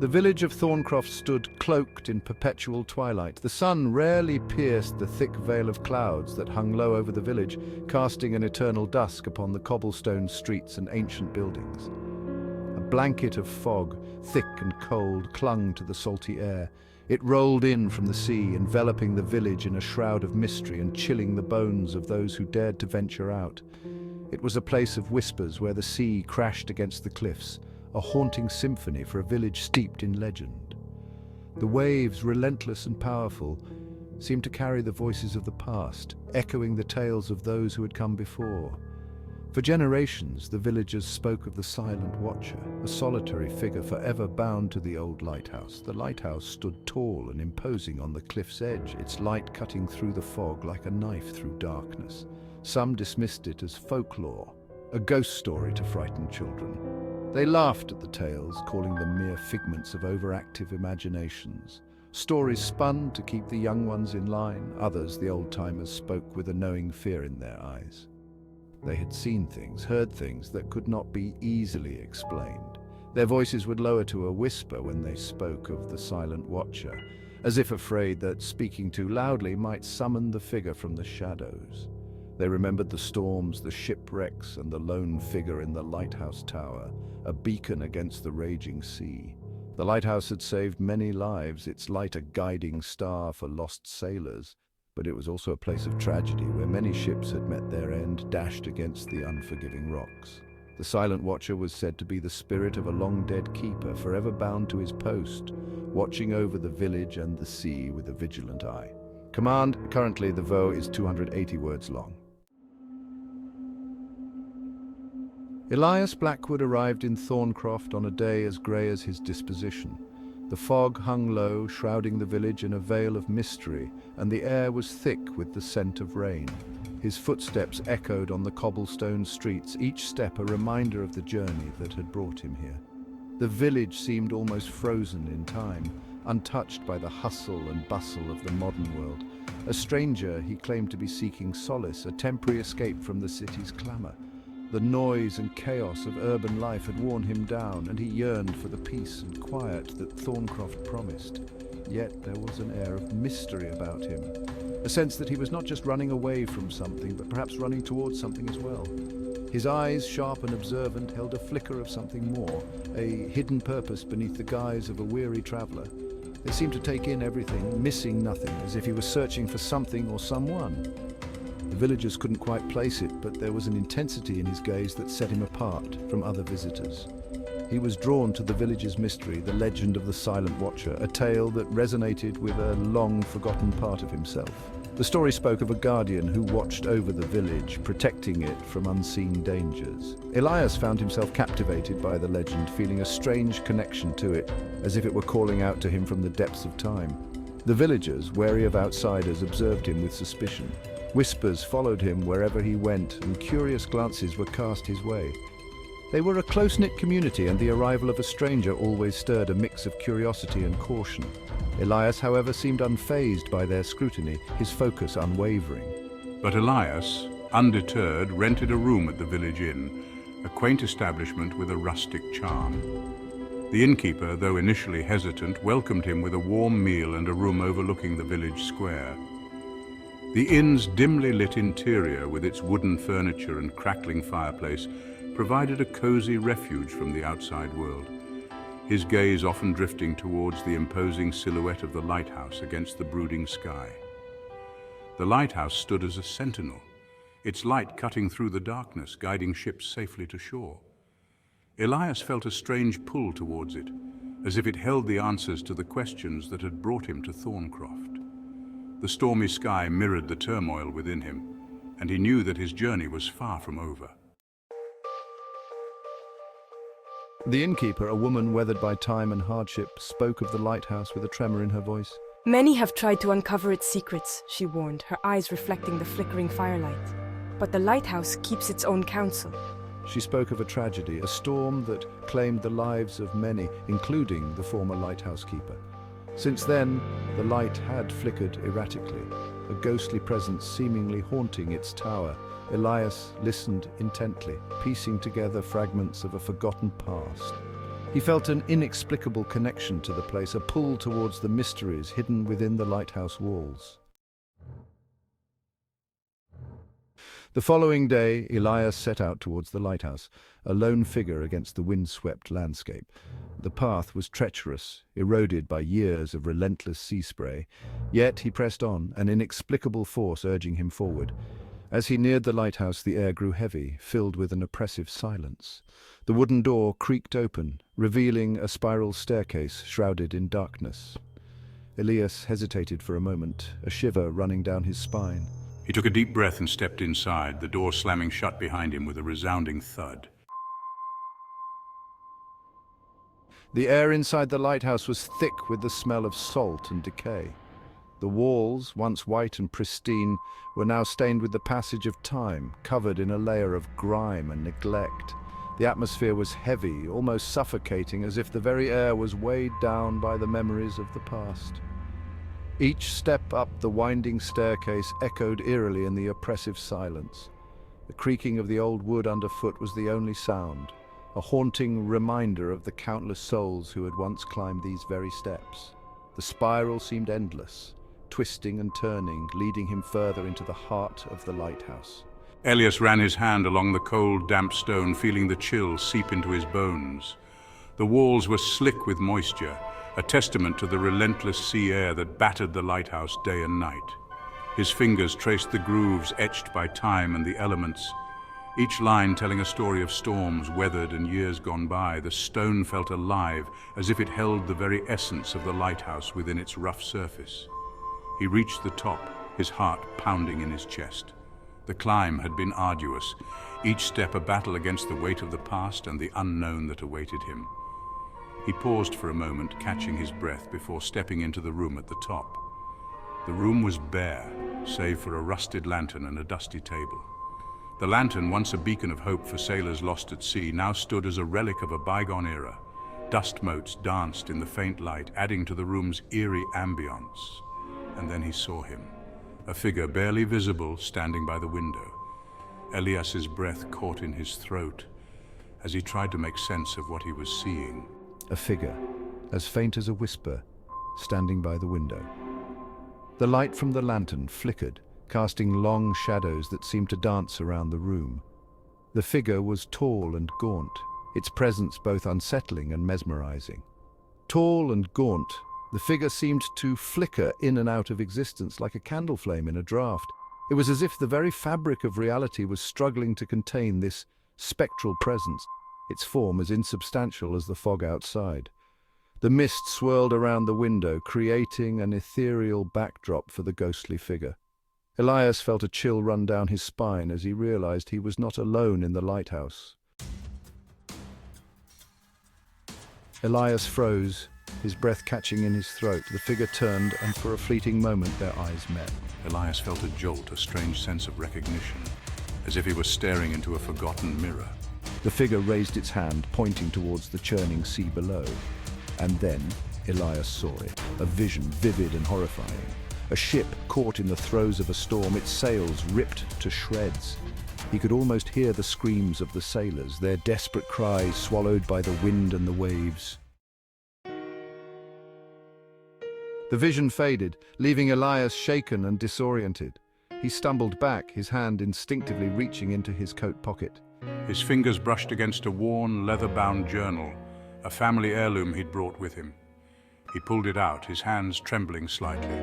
The village of Thorncroft stood cloaked in perpetual twilight. The sun rarely pierced the thick veil of clouds that hung low over the village, casting an eternal dusk upon the cobblestone streets and ancient buildings. A blanket of fog, thick and cold, clung to the salty air. It rolled in from the sea, enveloping the village in a shroud of mystery and chilling the bones of those who dared to venture out. It was a place of whispers where the sea crashed against the cliffs, a haunting symphony for a village steeped in legend. The waves, relentless and powerful, seemed to carry the voices of the past, echoing the tales of those who had come before. For generations, the villagers spoke of the Silent Watcher, a solitary figure forever bound to the old lighthouse. The lighthouse stood tall and imposing on the cliff's edge, its light cutting through the fog like a knife through darkness. Some dismissed it as folklore, a ghost story to frighten children. They laughed at the tales, calling them mere figments of overactive imaginations. Stories spun to keep the young ones in line. Others, the old-timers, spoke with a knowing fear in their eyes. They had seen things, heard things that could not be easily explained. Their voices would lower to a whisper when they spoke of the Silent Watcher, as if afraid that speaking too loudly might summon the figure from the shadows. They remembered the storms, the shipwrecks, and the lone figure in the lighthouse tower, a beacon against the raging sea. The lighthouse had saved many lives, its light a guiding star for lost sailors, but it was also a place of tragedy where many ships had met their end, dashed against the unforgiving rocks. The Silent Watcher was said to be the spirit of a long-dead keeper, forever bound to his post, watching over the village and the sea with a vigilant eye. Command, currently the vow is 280 words long. Elias Blackwood arrived in Thorncroft on a day as grey as his disposition. The fog hung low, shrouding the village in a veil of mystery, and the air was thick with the scent of rain. His footsteps echoed on the cobblestone streets, each step a reminder of the journey that had brought him here. The village seemed almost frozen in time, untouched by the hustle and bustle of the modern world. A stranger, he claimed to be seeking solace, a temporary escape from the city's clamour. The noise and chaos of urban life had worn him down, and he yearned for the peace and quiet that Thorncroft promised. Yet there was an air of mystery about him, a sense that he was not just running away from something, but perhaps running towards something as well. His eyes, sharp and observant, held a flicker of something more, a hidden purpose beneath the guise of a weary traveller. They seemed to take in everything, missing nothing, as if he was searching for something or someone. The villagers couldn't quite place it, but there was an intensity in his gaze that set him apart from other visitors. He was drawn to the village's mystery, the legend of the Silent Watcher, a tale that resonated with a long-forgotten part of himself. The story spoke of a guardian who watched over the village, protecting it from unseen dangers. Elias found himself captivated by the legend, feeling a strange connection to it, as if it were calling out to him from the depths of time. The villagers, wary of outsiders, observed him with suspicion. Whispers followed him wherever he went, and curious glances were cast his way. They were a close-knit community, and the arrival of a stranger always stirred a mix of curiosity and caution. Elias, however, seemed unfazed by their scrutiny, his focus unwavering. But Elias, undeterred, rented a room at the village inn, a quaint establishment with a rustic charm. The innkeeper, though initially hesitant, welcomed him with a warm meal and a room overlooking the village square. The inn's dimly lit interior, with its wooden furniture and crackling fireplace, provided a cozy refuge from the outside world, his gaze often drifting towards the imposing silhouette of the lighthouse against the brooding sky. The lighthouse stood as a sentinel, its light cutting through the darkness, guiding ships safely to shore. Elias felt a strange pull towards it, as if it held the answers to the questions that had brought him to Thorncroft. The stormy sky mirrored the turmoil within him, and he knew that his journey was far from over. The innkeeper, a woman weathered by time and hardship, spoke of the lighthouse with a tremor in her voice. Many have tried to uncover its secrets, she warned, her eyes reflecting the flickering firelight. But the lighthouse keeps its own counsel. She spoke of a tragedy, a storm that claimed the lives of many, including the former lighthouse keeper. Since then, the light had flickered erratically, a ghostly presence seemingly haunting its tower. Elias listened intently, piecing together fragments of a forgotten past. He felt an inexplicable connection to the place, a pull towards the mysteries hidden within the lighthouse walls. The following day, Elias set out towards the lighthouse, a lone figure against the wind-swept landscape. The path was treacherous, eroded by years of relentless sea spray, yet he pressed on, an inexplicable force urging him forward. As he neared the lighthouse, the air grew heavy, filled with an oppressive silence. The wooden door creaked open, revealing a spiral staircase shrouded in darkness. Elias hesitated for a moment, a shiver running down his spine. He took a deep breath and stepped inside, the door slamming shut behind him with a resounding thud. The air inside the lighthouse was thick with the smell of salt and decay. The walls, once white and pristine, were now stained with the passage of time, covered in a layer of grime and neglect. The atmosphere was heavy, almost suffocating, as if the very air was weighed down by the memories of the past. Each step up the winding staircase echoed eerily in the oppressive silence. The creaking of the old wood underfoot was the only sound, a haunting reminder of the countless souls who had once climbed these very steps. The spiral seemed endless, twisting and turning, leading him further into the heart of the lighthouse. Elias ran his hand along the cold, damp stone, feeling the chill seep into his bones. The walls were slick with moisture, a testament to the relentless sea air that battered the lighthouse day and night. His fingers traced the grooves etched by time and the elements, each line telling a story of storms weathered and years gone by. The stone felt alive, as if it held the very essence of the lighthouse within its rough surface. He reached the top, his heart pounding in his chest. The climb had been arduous, each step a battle against the weight of the past and the unknown that awaited him. He paused for a moment, catching his breath before stepping into the room at the top. The room was bare, save for a rusted lantern and a dusty table. The lantern, once a beacon of hope for sailors lost at sea, now stood as a relic of a bygone era. Dust motes danced in the faint light, adding to the room's eerie ambience. And then he saw him, a figure barely visible standing by the window. Elias's breath caught in his throat as he tried to make sense of what he was seeing. A figure, as faint as a whisper, standing by the window. The light from the lantern flickered, casting long shadows that seemed to dance around the room. The figure was tall and gaunt, its presence both unsettling and mesmerizing. Tall and gaunt, the figure seemed to flicker in and out of existence like a candle flame in a draught. It was as if the very fabric of reality was struggling to contain this spectral presence, its form as insubstantial as the fog outside. The mist swirled around the window, creating an ethereal backdrop for the ghostly figure. Elias felt a chill run down his spine as he realized he was not alone in the lighthouse. Elias froze, his breath catching in his throat. The figure turned, and for a fleeting moment their eyes met. Elias felt a jolt, a strange sense of recognition, as if he was staring into a forgotten mirror. The figure raised its hand, pointing towards the churning sea below. And then Elias saw it, a vision vivid and horrifying. A ship caught in the throes of a storm, its sails ripped to shreds. He could almost hear the screams of the sailors, their desperate cries swallowed by the wind and the waves. The vision faded, leaving Elias shaken and disoriented. He stumbled back, his hand instinctively reaching into his coat pocket. His fingers brushed against a worn, leather-bound journal, a family heirloom he'd brought with him. He pulled it out, his hands trembling slightly.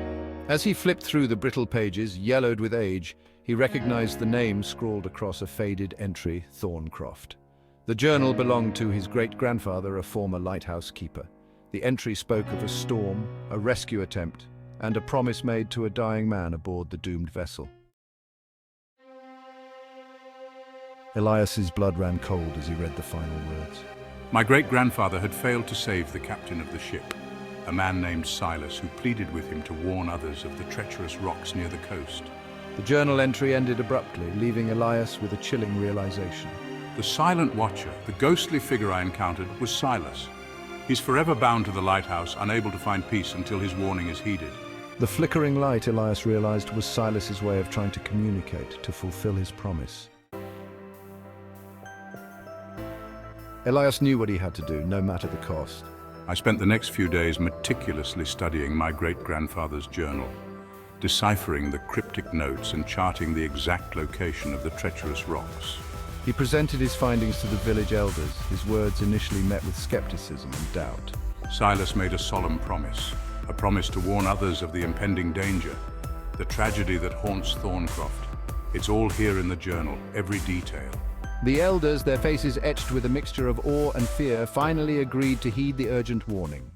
As he flipped through the brittle pages, yellowed with age, he recognized the name scrawled across a faded entry, Thorncroft. The journal belonged to his great-grandfather, a former lighthouse keeper. The entry spoke of a storm, a rescue attempt, and a promise made to a dying man aboard the doomed vessel. Elias's blood ran cold as he read the final words. My great-grandfather had failed to save the captain of the ship, a man named Silas, who pleaded with him to warn others of the treacherous rocks near the coast. The journal entry ended abruptly, leaving Elias with a chilling realization. The silent watcher, the ghostly figure I encountered, was Silas. He's forever bound to the lighthouse, unable to find peace until his warning is heeded. The flickering light, Elias realized, was Silas's way of trying to communicate, to fulfill his promise. Elias knew what he had to do, no matter the cost. I spent the next few days meticulously studying my great-grandfather's journal, deciphering the cryptic notes and charting the exact location of the treacherous rocks. He presented his findings to the village elders. His words initially met with skepticism and doubt. Silas made a solemn promise, a promise to warn others of the impending danger, the tragedy that haunts Thorncroft. It's all here in the journal, every detail. The elders, their faces etched with a mixture of awe and fear, finally agreed to heed the urgent warning.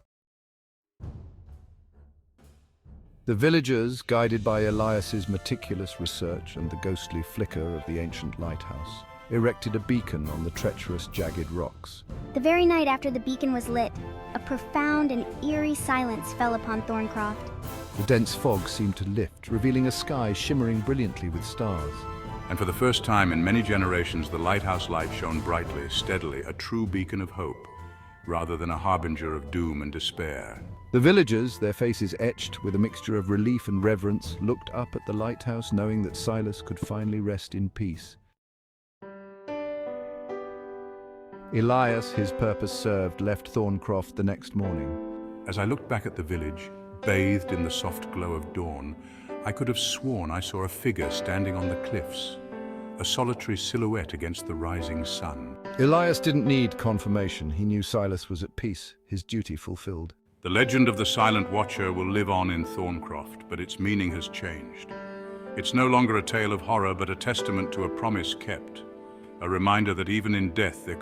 The villagers, guided by Elias's meticulous research and the ghostly flicker of the ancient lighthouse, erected a beacon on the treacherous, jagged rocks. The very night after the beacon was lit, a profound and eerie silence fell upon Thorncroft. The dense fog seemed to lift, revealing a sky shimmering brilliantly with stars. And for the first time in many generations, the lighthouse light shone brightly, steadily, a true beacon of hope, rather than a harbinger of doom and despair. The villagers, their faces etched with a mixture of relief and reverence, looked up at the lighthouse, knowing that Silas could finally rest in peace. Elias, his purpose served, left Thorncroft the next morning. As I looked back at the village, bathed in the soft glow of dawn, I could have sworn I saw a figure standing on the cliffs, a solitary silhouette against the rising sun. Elias didn't need confirmation. He knew Silas was at peace, his duty fulfilled. The legend of the Silent Watcher will live on in Thorncroft, but its meaning has changed. It's no longer a tale of horror, but a testament to a promise kept, a reminder that even in death there